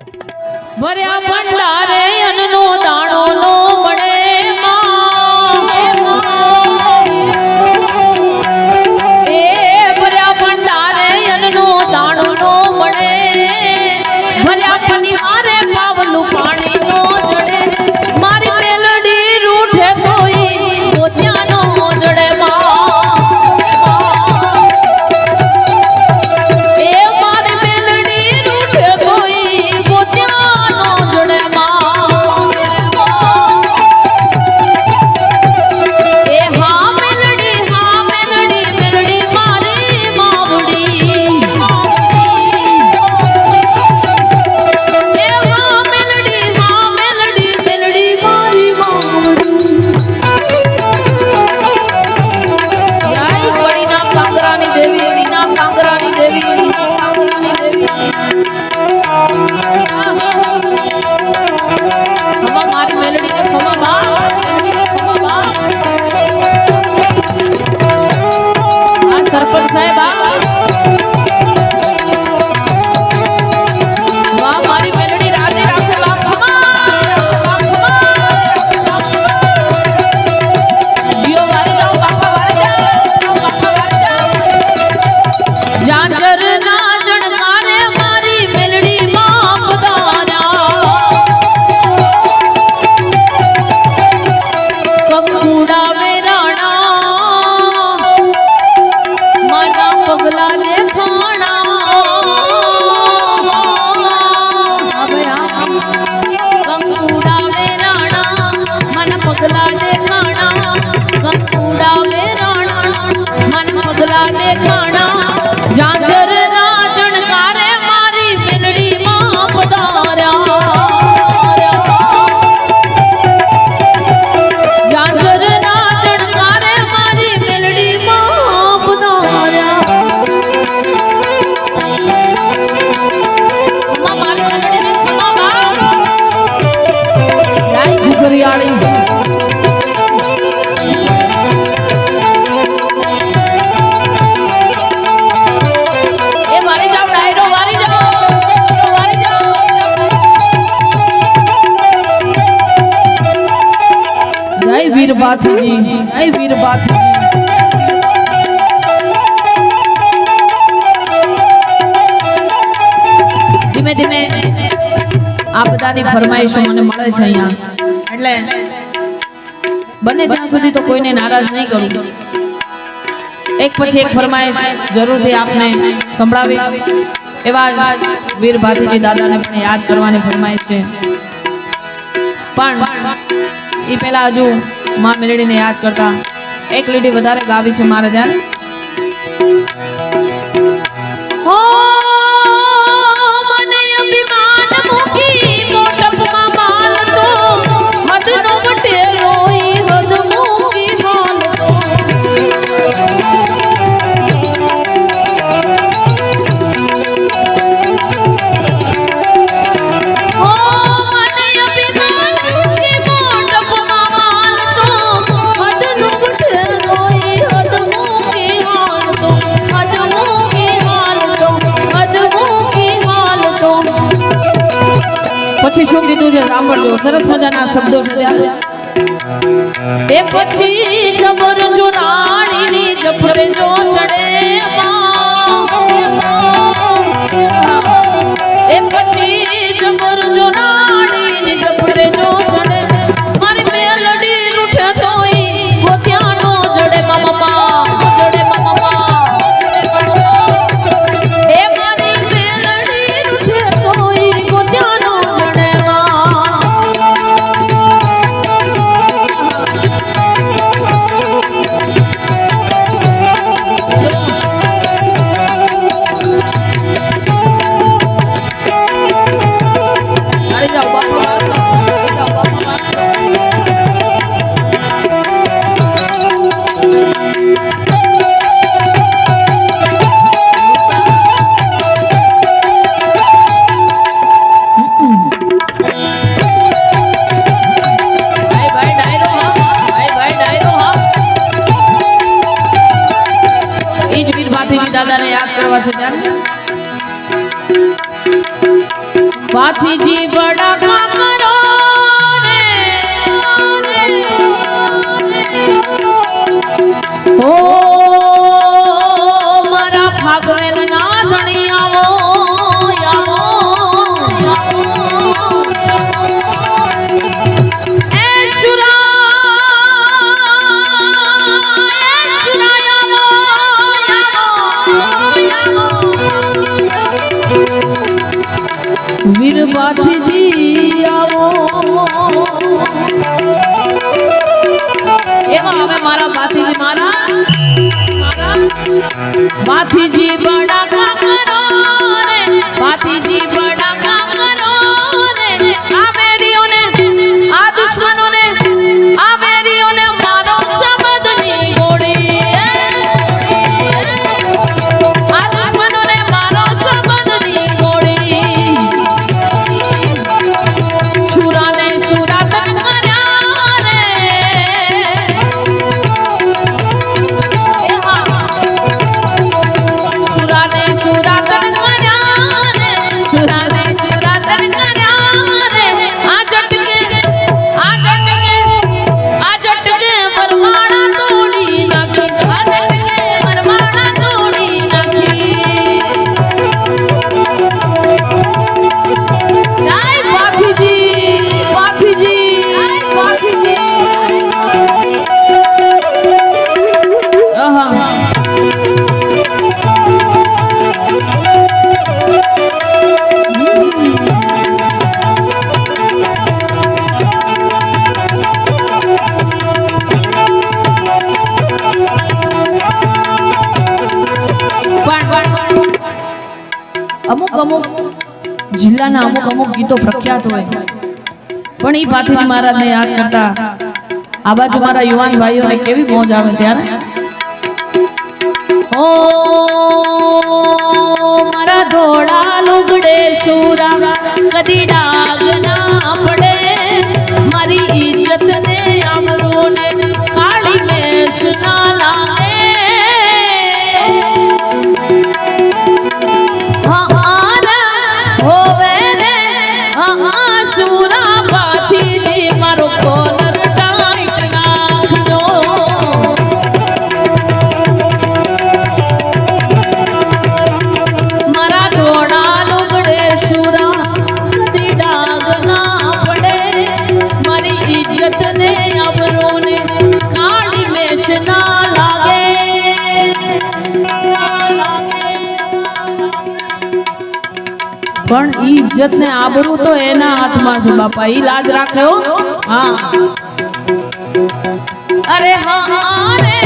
ભર્યા ભંડારે અન્નનો દાણો નો મળે એ ભર્યા ભંડારે અન્નનો દાણો નો મળે ભર્યા પનિહારે પાવલું પાણી નો જડે મારી મેલડી રૂઠે કોઈ પોત્યાનો મોજડે વીર બાથુજી એ વીર બાથુજી ધીમે ધીમે આ બધાની ફરમાઈશો મને મળે છે અહીંયા એટલે બને ત્યાં સુધી તો કોઈને નારાજ નહીં કરું એક પછી એક ફરમાઈશ જરૂરથી આપને સંભળાવીશ એવા વીર ભાતીજી દાદાને પણ યાદ કરવાની ફરમાઈશ છે પણ એ પહેલા હજુ માં મેલડીને યાદ કરતા એક લીટી વધારે ગાવી છે મારે ધ્યાન હો મને અભિમાન મૂકી મોટપમાં માલ તો હદનો વટેલો ઈ હદ મૂકી હાલ પછી શું કીધું છે સાંભળજો સરસ મજાના શબ્દો છે એ પછી જબર જો રાણીની જફરે જો ચડે એ પછી જબર જો રાણીની જફરે જો ચડે મારી મેલડી રૂઠે તોય ગોત્યાનો જડે મામા જડે મામા એ મારી મેલડી રૂઠે તોય ગોત્યાનો દાદાને યાદ કરવા છે ત્યારે बाथी जी बड़ा का करो रे ओ मारा भागवेल ना धणी आवो वीर बाथी जी आवो एवा हमें मारा बाथी जी मारा बाथी जी बड़ा का करो रे बाथी जी बड़ा का करो रे आ मेरियों ने आ दुश्मनों ने आ मेरियों ने मारो शब्द नी गोड़ी आ दुश्मनों ने मारो शब्द नी गोड़ी અમુક અમુક જિલ્લાના અમુક અમુક ગીતો પ્રખ્યાત હોય પણ ઈ ભાથીજી મહારાજને યાદ કરતા આ બાજુ મારા યુવાન ભાઈઓને કેવી મોજ આવે ત્યારે ઓ મારા ધોળા લુગડે સુરા કદી ડાગ ના પડે મારી ઇજ્જત ને આબરૂ ને કાળી મેષ ના લાગે होवे रे सूरा बाथी जी मारो कॉलर टाइट नाखो मारा धोड़ा लुगड़े सूरा कदी डाग ना पड़े मारी इज्जत ने आबरू ने काली मेष ना लागे पण इज्जत ने आबरू तो एना हाथ में से बापा ई लाज राखे हो हां अरे हां रे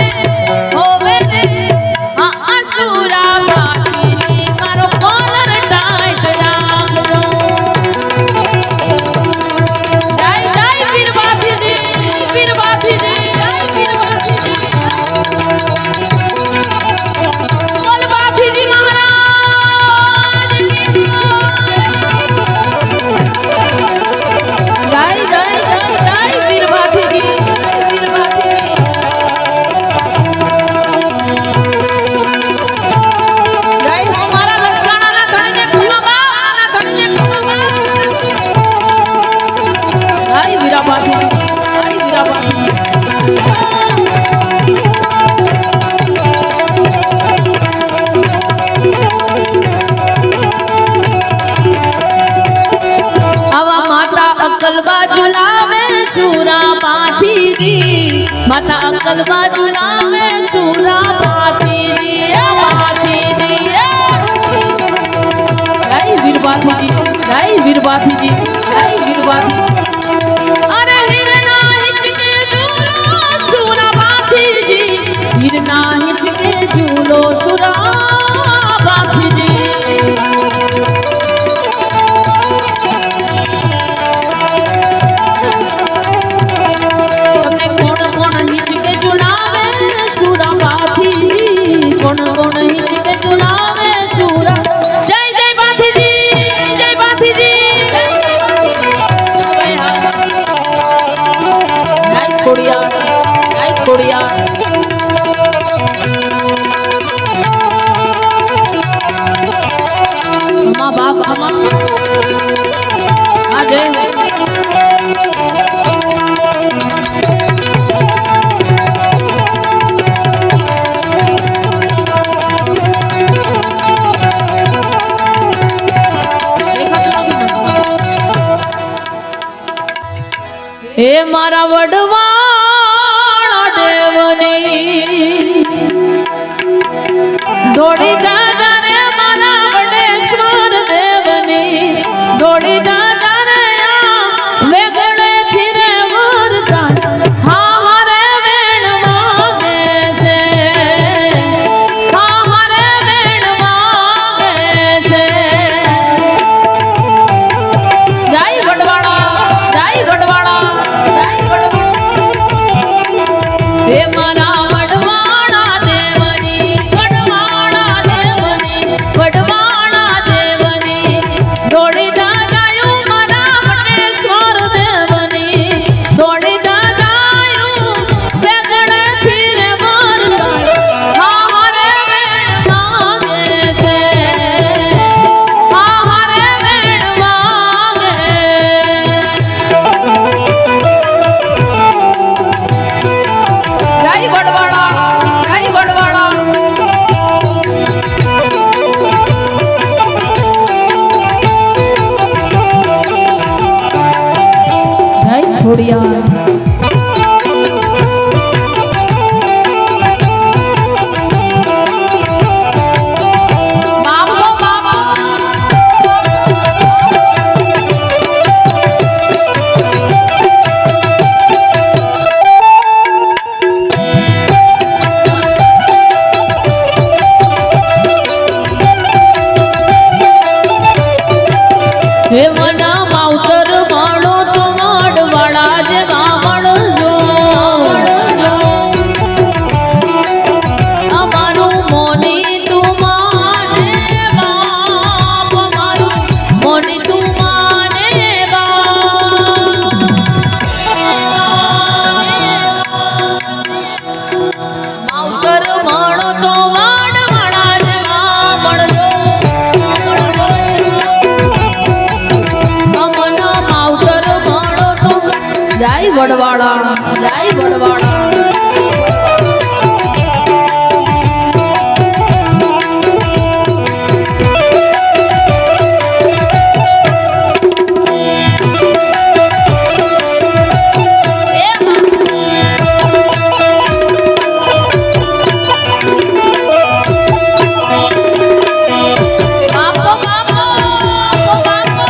होवे रे हां असुरा बाथी जी मारो कॉलर टाइट राखो जय जय वीर बाथी जी जय वीर बाथी जी बोल बाथी जी महाराज जय जय जय जय वीर बाथी जी वीर बाथी जी जय हमारा लसकाना ना धणी ने खुलो बा ना धणी ने खुलो बा जय वीरा बाथी जी जय वीरा बाथी जी हवा माता अकल बाजू लावे सूरा बाथी जी माता अकल बाजू लावे सूरा बाथी जी जय वीर बाथी जी जय वीर बाथी जी जय वीर बाथी अरे हिरना हिचके झूलो सूरा बाथी जी हिरना हिचके झूलो सूरा बाथी जी कौन कौन हिचके चुनावे सूरा जय जय बाथी जी जय बाथी जी जय कोड़िया माँ बाप હે મારા વડવાળા દેવની દોડી જા રે મારા વડેશ્વર દેવની દોડી જા રે વેગળે ફિરે વરદાન હા હરે વેણ માંગે છે હા હરે વેણ માંગે છે જય વડવાળા જય વડવાળા જય વડવાળા હે મારા વડવાળા દેવની વડવાળા દેવની દોડી જા જાયું મારા વટેશ્વર દેવની દોડી જા જાયું વેગળે ફિરે વરદાન હા હરે વેણ માંગે છે હા હરે વેણ માંગે જય વડવાળા જય વડવાળા જય ખોડિયાર બાપો બાપો હે મના માવતર માણો તો વાડવાળા જેવા મળજો અમારું મોની તું માને બાપ અમારું મોની તું માને બાપ માવતર માણો તો વાડવાળા જેવા મળજો અમના માવતર માણો તો જય વડવાળા જય વડવાળા બાપો બાપો બાપો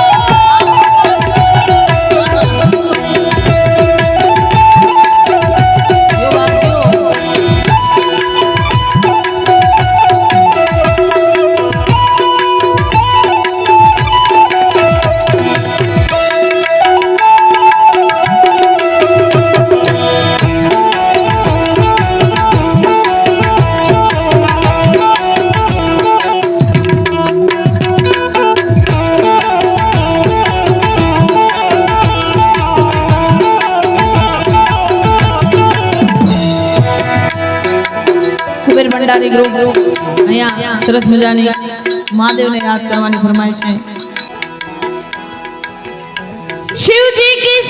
કુબેર ભંડારી ગ્રુપ અહીંયા સરસ મજાની મહાદેવને યાદ કરવાની ફરમાઈશ છે શિવજી કી